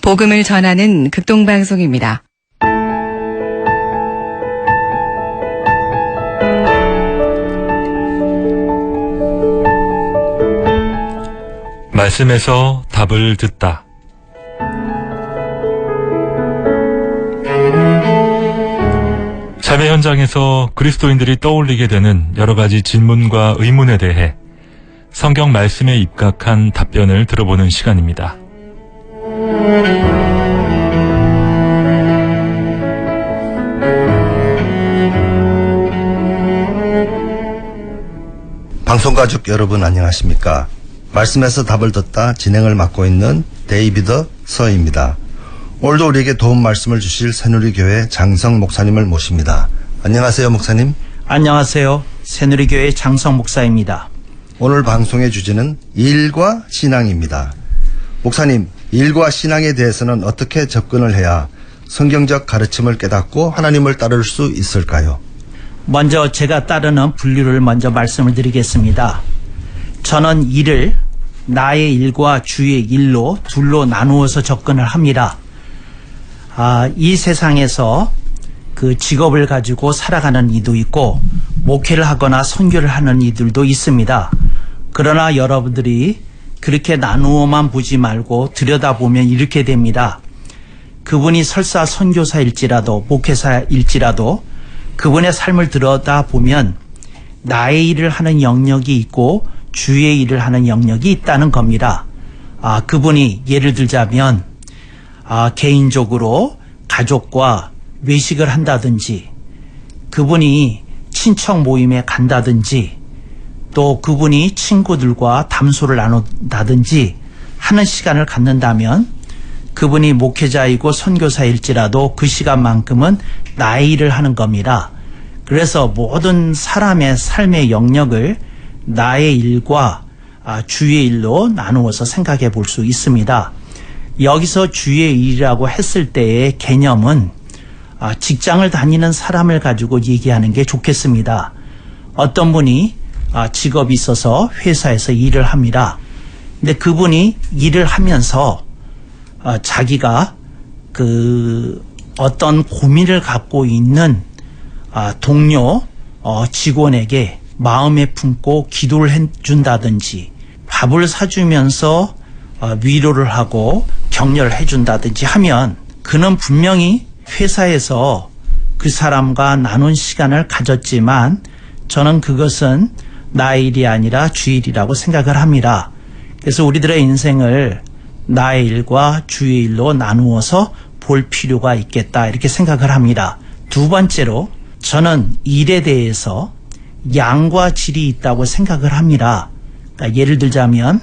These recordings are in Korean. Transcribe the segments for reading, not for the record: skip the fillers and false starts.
복음을 전하는 극동방송입니다. 말씀에서 답을 듣다. 삶의 현장에서 그리스도인들이 떠올리게 되는 여러 가지 질문과 의문에 대해 성경 말씀에 입각한 답변을 들어보는 시간입니다. 방송가족 여러분 안녕하십니까? 말씀에서 답을 듣다 진행을 맡고 있는 데이비드 서입니다. 오늘도 우리에게 도움 말씀을 주실 새누리교회 장성 목사님을 모십니다. 안녕하세요, 목사님. 안녕하세요. 새누리교회 장성 목사입니다. 오늘 방송의 주제는 일과 신앙입니다. 목사님, 일과 신앙에 대해서는 어떻게 접근을 해야 성경적 가르침을 깨닫고 하나님을 따를 수 있을까요? 먼저 제가 따르는 분류를 먼저 말씀을 드리겠습니다. 저는 일을 나의 일과 주의 일로 둘로 나누어서 접근을 합니다. 이 세상에서 그 직업을 가지고 살아가는 이도 있고 목회를 하거나 선교를 하는 이들도 있습니다. 그러나 여러분들이 그렇게 나누어만 보지 말고 들여다보면 이렇게 됩니다. 그분이 설사 선교사일지라도 목회사일지라도 그분의 삶을 들여다보면 나의 일을 하는 영역이 있고 주의 일을 하는 영역이 있다는 겁니다. 그분이 예를 들자면 개인적으로 가족과 외식을 한다든지, 그분이 친척 모임에 간다든지, 또 그분이 친구들과 담소를 나눈다든지 하는 시간을 갖는다면 그분이 목회자이고 선교사일지라도 그 시간만큼은 나의 일을 하는 겁니다. 그래서 모든 사람의 삶의 영역을 나의 일과 주의 일로 나누어서 생각해 볼 수 있습니다. 여기서 주의 일이라고 했을 때의 개념은 직장을 다니는 사람을 가지고 얘기하는 게 좋겠습니다. 어떤 분이 직업이 있어서 회사에서 일을 합니다. 근데 그분이 일을 하면서 자기가 어떤 고민을 갖고 있는 동료 직원에게 마음에 품고 기도를 해준다든지, 밥을 사주면서 위로를 하고 격려를 해준다든지 하면 그는 분명히 회사에서 그 사람과 나눈 시간을 가졌지만 저는 그것은 나의 일이 아니라 주의 일이라고 생각을 합니다. 그래서 우리들의 인생을 나의 일과 주의 일로 나누어서 볼 필요가 있겠다, 이렇게 생각을 합니다. 두 번째로 저는 일에 대해서 양과 질이 있다고 생각을 합니다. 그러니까 예를 들자면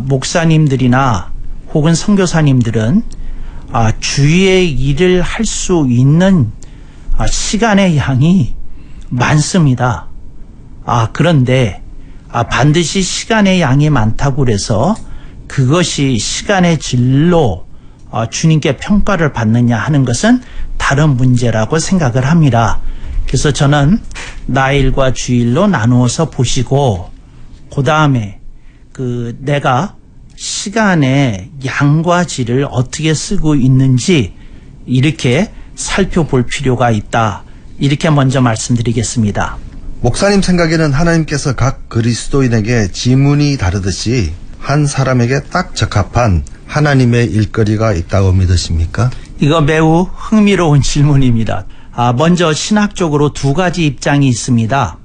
목사님들이나 혹은 선교사님들은 주의 일을 할 수 있는 시간의 양이 많습니다. 그런데 반드시 시간의 양이 많다고 그래서 그것이 시간의 질로 주님께 평가를 받느냐 하는 것은 다른 문제라고 생각을 합니다. 그래서 저는 나의 일과 주의 일로 나누어서 보시고, 그 다음에 내가 시간의 양과 질을 어떻게 쓰고 있는지 이렇게 살펴볼 필요가 있다, 이렇게 먼저 말씀드리겠습니다. 목사님 생각에는 하나님께서 각 그리스도인에게 지문이 다르듯이 한 사람에게 딱 적합한 하나님의 일거리가 있다고 믿으십니까? 이거 매우 흥미로운 질문입니다. 먼저 신학적으로 두 가지 입장이 있습니다.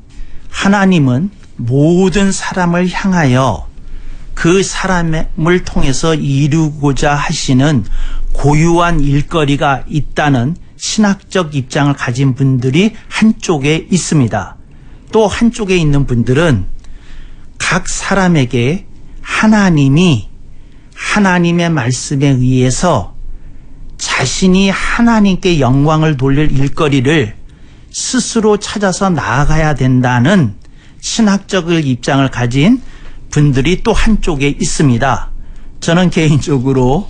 하나님은 모든 사람을 향하여 그 사람을 통해서 이루고자 하시는 고유한 일거리가 있다는 신학적 입장을 가진 분들이 한쪽에 있습니다. 또 한쪽에 있는 분들은 각 사람에게 하나님이 하나님의 말씀에 의해서 자신이 하나님께 영광을 돌릴 일거리를 스스로 찾아서 나아가야 된다는 신학적 입장을 가진 분들이 또 한쪽에 있습니다. 저는 개인적으로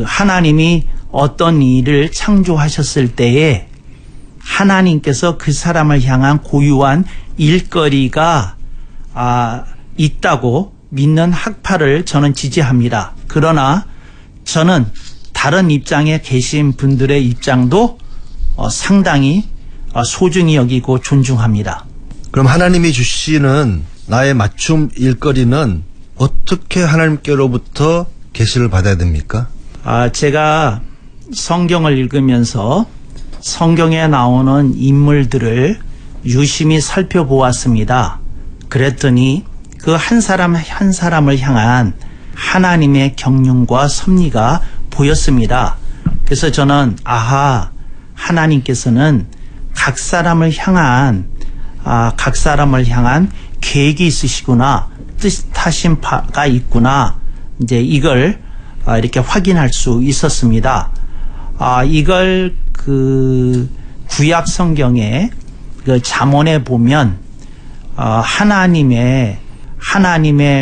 하나님이 어떤 일을 창조하셨을 때에 하나님께서 그 사람을 향한 고유한 일거리가 있다고 믿는 학파를 저는 지지합니다. 그러나 저는 다른 입장에 계신 분들의 입장도 상당히 소중히 여기고 존중합니다. 그럼 하나님이 주시는 나의 맞춤 일거리는 어떻게 하나님께로부터 계시를 받아야 됩니까? 제가 성경을 읽으면서 성경에 나오는 인물들을 유심히 살펴보았습니다. 그랬더니 그 한 사람 한 사람을 향한 하나님의 경륜과 섭리가 보였습니다. 그래서 저는 하나님께서는 각 사람을 향한 계획이 있으시구나, 뜻하신 바가 있구나, 이제 이걸 이렇게 확인할 수 있었습니다. 이걸 그 구약 성경의 그 잠언에 보면 하나님의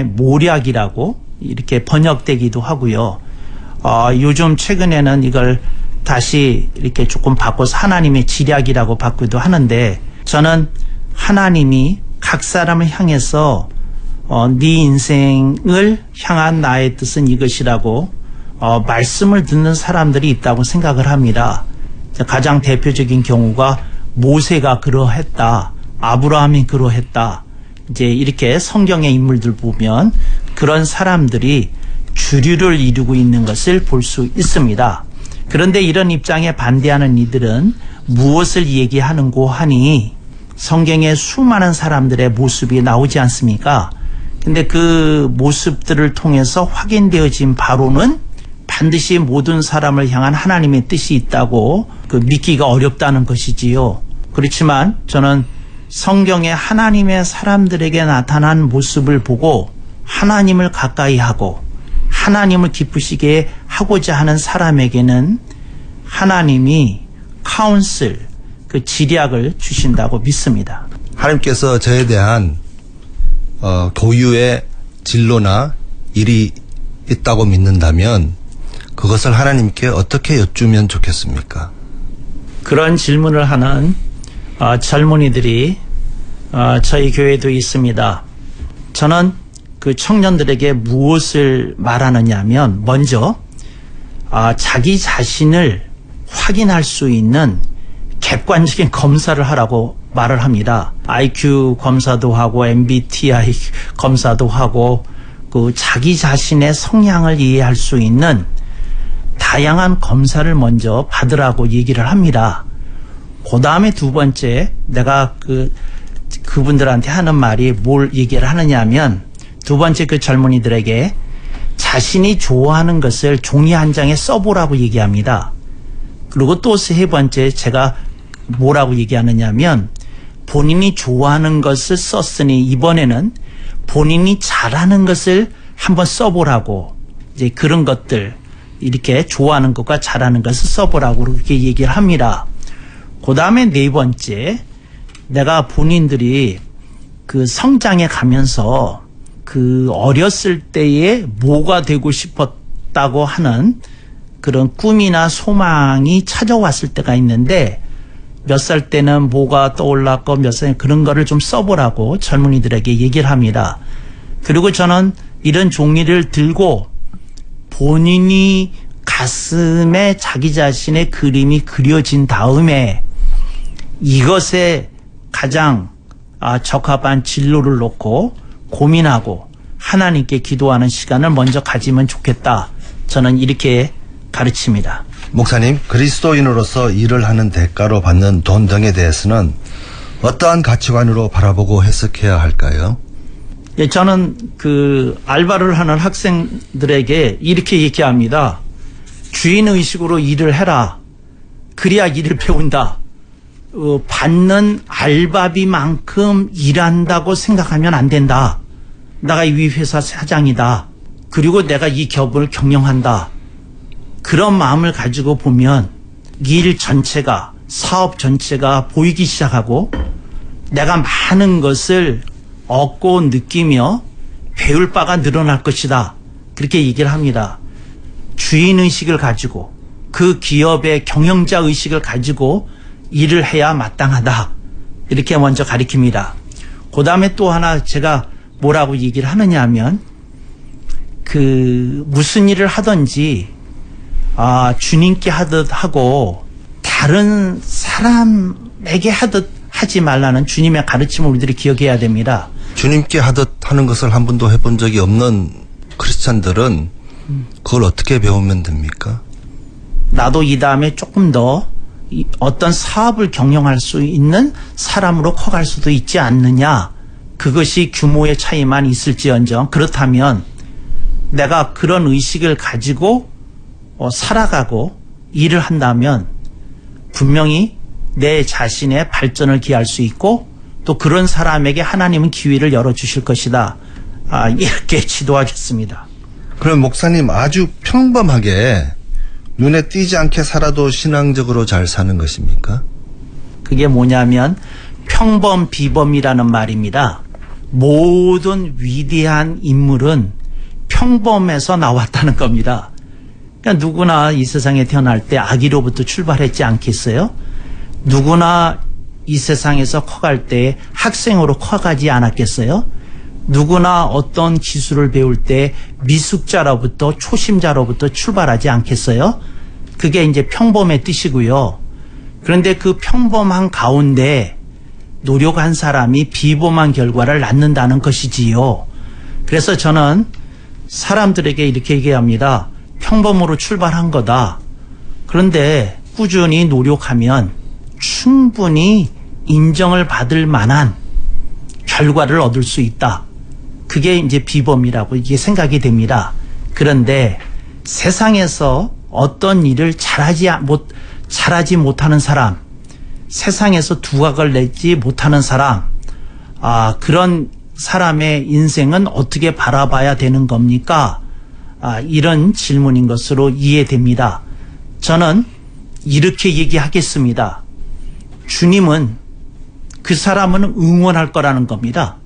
모략이라고 이렇게 번역되기도 하고요. 요즘 최근에는 이걸 다시 이렇게 조금 바꿔서 하나님의 지략이라고 바꾸기도 하는데, 저는 하나님이 각 사람을 향해서 네 인생을 향한 나의 뜻은 이것이라고 말씀을 듣는 사람들이 있다고 생각을 합니다. 가장 대표적인 경우가 모세가 그러했다, 아브라함이 그러했다, 이제 이렇게 성경의 인물들 보면 그런 사람들이 주류를 이루고 있는 것을 볼 수 있습니다. 그런데 이런 입장에 반대하는 이들은 무엇을 얘기하는고 하니 성경에 수많은 사람들의 모습이 나오지 않습니까? 근데 그 모습들을 통해서 확인되어진 바로는 반드시 모든 사람을 향한 하나님의 뜻이 있다고 믿기가 어렵다는 것이지요. 그렇지만 저는 성경에 하나님의 사람들에게 나타난 모습을 보고 하나님을 가까이 하고 하나님을 기쁘시게 하고자 하는 사람에게는 하나님이 카운슬, 그 지략을 주신다고 믿습니다. 하나님께서 저에 대한 고유의 진로나 일이 있다고 믿는다면 그것을 하나님께 어떻게 여쭈면 좋겠습니까? 그런 질문을 하는 젊은이들이 저희 교회도 있습니다. 저는 그 청년들에게 무엇을 말하느냐 하면, 먼저 자기 자신을 확인할 수 있는 객관적인 검사를 하라고 말을 합니다. IQ 검사도 하고 MBTI 검사도 하고 그 자기 자신의 성향을 이해할 수 있는 다양한 검사를 먼저 받으라고 얘기를 합니다. 그 다음에 두 번째, 내가 그분들한테 하는 말이 뭘 얘기를 하느냐 하면, 두 번째 그 젊은이들에게 자신이 좋아하는 것을 종이 한 장에 써보라고 얘기합니다. 그리고 또 세 번째 제가 뭐라고 얘기하느냐 하면, 본인이 좋아하는 것을 썼으니 이번에는 본인이 잘하는 것을 한번 써보라고, 이제 그런 것들, 이렇게 좋아하는 것과 잘하는 것을 써보라고 그렇게 얘기를 합니다. 그 다음에 네 번째, 내가 본인들이 그 성장해 가면서 그 어렸을 때에 뭐가 되고 싶었다고 하는 그런 꿈이나 소망이 찾아왔을 때가 있는데, 몇 살 때는 뭐가 떠올랐고 몇 살 그런 거를 좀 써보라고 젊은이들에게 얘기를 합니다. 그리고 저는 이런 종이를 들고 본인이 가슴에 자기 자신의 그림이 그려진 다음에 이것에 가장 적합한 진로를 놓고 고민하고 하나님께 기도하는 시간을 먼저 가지면 좋겠다. 저는 이렇게 가르칩니다. 목사님, 그리스도인으로서 일을 하는 대가로 받는 돈 등에 대해서는 어떠한 가치관으로 바라보고 해석해야 할까요? 예, 저는 그 알바를 하는 학생들에게 이렇게 얘기합니다. 주인의식으로 일을 해라. 그래야 일을 배운다. 받는 알바비만큼 일한다고 생각하면 안 된다. 내가 이 회사 사장이다. 그리고 내가 이 기업을 경영한다. 그런 마음을 가지고 보면 일 전체가, 사업 전체가 보이기 시작하고 내가 많은 것을 얻고 느끼며 배울 바가 늘어날 것이다. 그렇게 얘기를 합니다. 주인의식을 가지고 그 기업의 경영자 의식을 가지고 일을 해야 마땅하다. 이렇게 먼저 가르칩니다. 그 다음에 또 하나 제가 뭐라고 얘기를 하느냐 하면, 무슨 일을 하든지 주님께 하듯 하고 다른 사람에게 하듯 하지 말라는 주님의 가르침을 우리들이 기억해야 됩니다. 주님께 하듯 하는 것을 한 번도 해본 적이 없는 크리스찬들은 그걸 어떻게 배우면 됩니까? 나도 이 다음에 조금 더 어떤 사업을 경영할 수 있는 사람으로 커갈 수도 있지 않느냐. 그것이 규모의 차이만 있을지언정 그렇다면 내가 그런 의식을 가지고 살아가고 일을 한다면 분명히 내 자신의 발전을 기할 수 있고 또 그런 사람에게 하나님은 기회를 열어주실 것이다. 이렇게 지도하셨습니다. 그럼 목사님 아주 평범하게 눈에 띄지 않게 살아도 신앙적으로 잘 사는 것입니까? 그게 뭐냐면 평범 비범이라는 말입니다. 모든 위대한 인물은 평범에서 나왔다는 겁니다. 그러니까 누구나 이 세상에 태어날 때 아기로부터 출발했지 않겠어요? 누구나 이 세상에서 커갈 때 학생으로 커가지 않았겠어요? 누구나 어떤 기술을 배울 때 미숙자로부터 초심자로부터 출발하지 않겠어요? 그게 이제 평범의 뜻이고요. 그런데 그 평범한 가운데 노력한 사람이 비범한 결과를 낳는다는 것이지요. 그래서 저는 사람들에게 이렇게 얘기합니다. 평범으로 출발한 거다. 그런데 꾸준히 노력하면 충분히 인정을 받을 만한 결과를 얻을 수 있다. 그게 이제 비범이라고 이게 생각이 됩니다. 그런데 세상에서 어떤 일을 잘하지 못하는 사람, 세상에서 두각을 내지 못하는 사람, 그런 사람의 인생은 어떻게 바라봐야 되는 겁니까? 이런 질문인 것으로 이해됩니다. 저는 이렇게 얘기하겠습니다. 주님은 그 사람은 응원할 거라는 겁니다.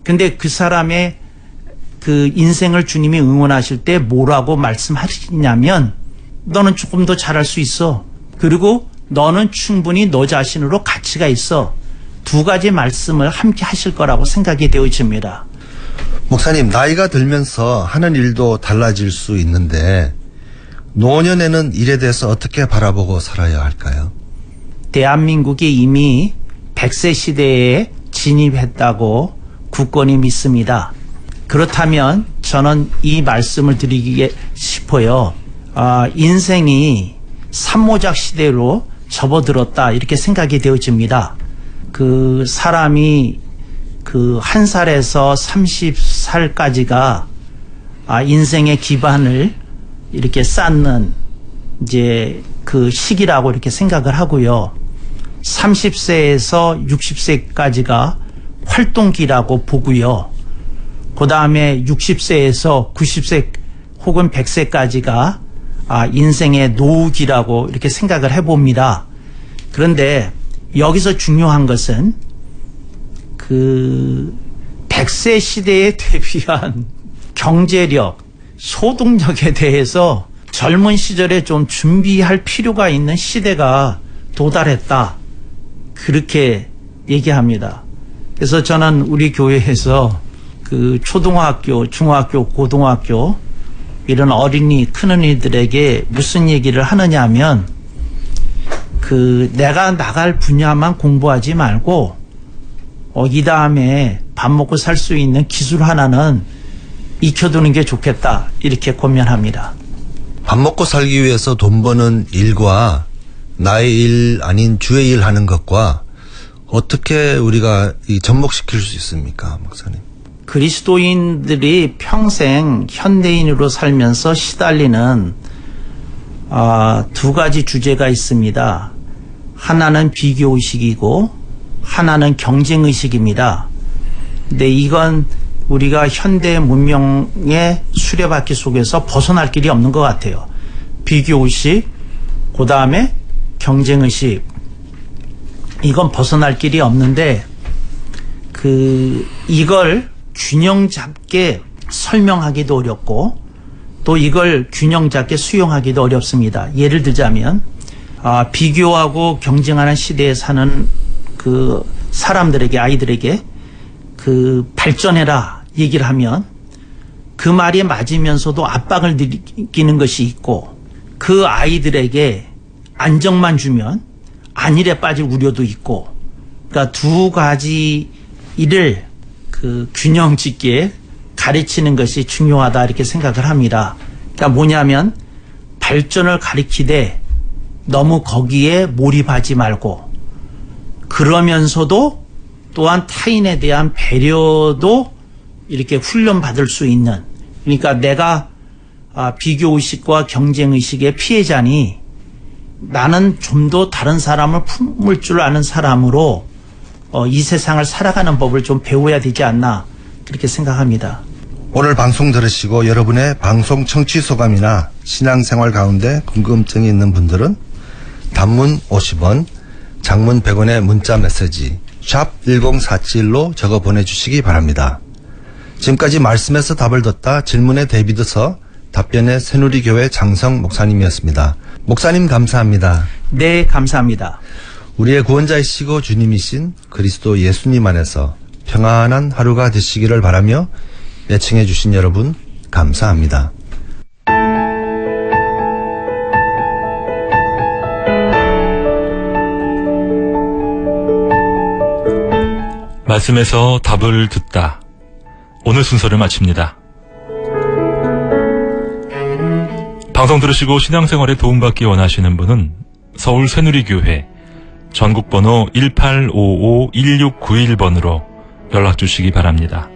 근데 그 사람의 그 인생을 주님이 응원하실 때 뭐라고 말씀하시냐면 너는 조금 더 잘할 수 있어. 그리고 너는 충분히 너 자신으로 가치가 있어. 두 가지 말씀을 함께 하실 거라고 생각이 되어집니다. 목사님, 나이가 들면서 하는 일도 달라질 수 있는데 노년에는 일에 대해서 어떻게 바라보고 살아야 할까요? 대한민국이 이미 100세 시대에 진입했다고 국권이 믿습니다. 그렇다면 저는 이 말씀을 드리고 싶어요. 인생이 산모작 시대로 접어들었다 이렇게 생각이 되어집니다. 그 사람이 그 1살에서 30살까지가 인생의 기반을 이렇게 쌓는 이제 그 시기라고 이렇게 생각을 하고요. 30세에서 60세까지가 활동기라고 보고요. 그 다음에 60세에서 90세 혹은 100세까지가 인생의 노후기라고 이렇게 생각을 해봅니다. 그런데 여기서 중요한 것은 그 100세 시대에 대비한 경제력, 소득력에 대해서 젊은 시절에 좀 준비할 필요가 있는 시대가 도달했다. 그렇게 얘기합니다. 그래서 저는 우리 교회에서 그 초등학교, 중학교, 고등학교 이런 어린이, 큰언니들에게 무슨 얘기를 하느냐 하면 그 내가 나갈 분야만 공부하지 말고 이 다음에 밥 먹고 살 수 있는 기술 하나는 익혀두는 게 좋겠다. 이렇게 권면합니다. 밥 먹고 살기 위해서 돈 버는 일과 나의 일 아닌 주의 일 하는 것과 어떻게 우리가 접목시킬 수 있습니까, 목사님? 그리스도인들이 평생 현대인으로 살면서 시달리는 두 가지 주제가 있습니다. 하나는 비교의식이고 하나는 경쟁의식입니다. 근데 이건 우리가 현대 문명의 수레바퀴 속에서 벗어날 길이 없는 것 같아요. 비교의식, 그 다음에 경쟁의식. 이건 벗어날 길이 없는데 이걸 균형 잡게 설명하기도 어렵고 또 이걸 균형 잡게 수용하기도 어렵습니다. 예를 들자면 비교하고 경쟁하는 시대에 사는 그 사람들에게, 아이들에게 그 발전해라 얘기를 하면 그 말이 맞으면서도 압박을 느끼는 것이 있고 그 아이들에게 안정만 주면 안일에 빠질 우려도 있고, 그러니까 두 가지 일을 그 균형 짓게 가르치는 것이 중요하다 이렇게 생각을 합니다. 그러니까 뭐냐면 발전을 가리키되 너무 거기에 몰입하지 말고, 그러면서도 또한 타인에 대한 배려도 이렇게 훈련받을 수 있는, 그러니까 내가 비교의식과 경쟁의식의 피해자니 나는 좀 더 다른 사람을 품을 줄 아는 사람으로 이 세상을 살아가는 법을 좀 배워야 되지 않나 그렇게 생각합니다. 오늘 방송 들으시고 여러분의 방송 청취 소감이나 신앙생활 가운데 궁금증이 있는 분들은 단문 50원, 장문 100원의 문자 메시지 샵 1047로 적어 보내주시기 바랍니다. 지금까지 말씀에서 답을 듣다 질문에 대비돼서 답변의 새누리교회 장성 목사님이었습니다. 목사님 감사합니다. 네, 감사합니다. 우리의 구원자이시고 주님이신 그리스도 예수님 안에서 평안한 하루가 되시기를 바라며 애청해 주신 여러분 감사합니다. 말씀에서 답을 듣다. 오늘 순서를 마칩니다. 방송 들으시고 신앙생활에 도움받기 원하시는 분은 서울 새누리교회 전국번호 1855-1691번으로 연락 주시기 바랍니다.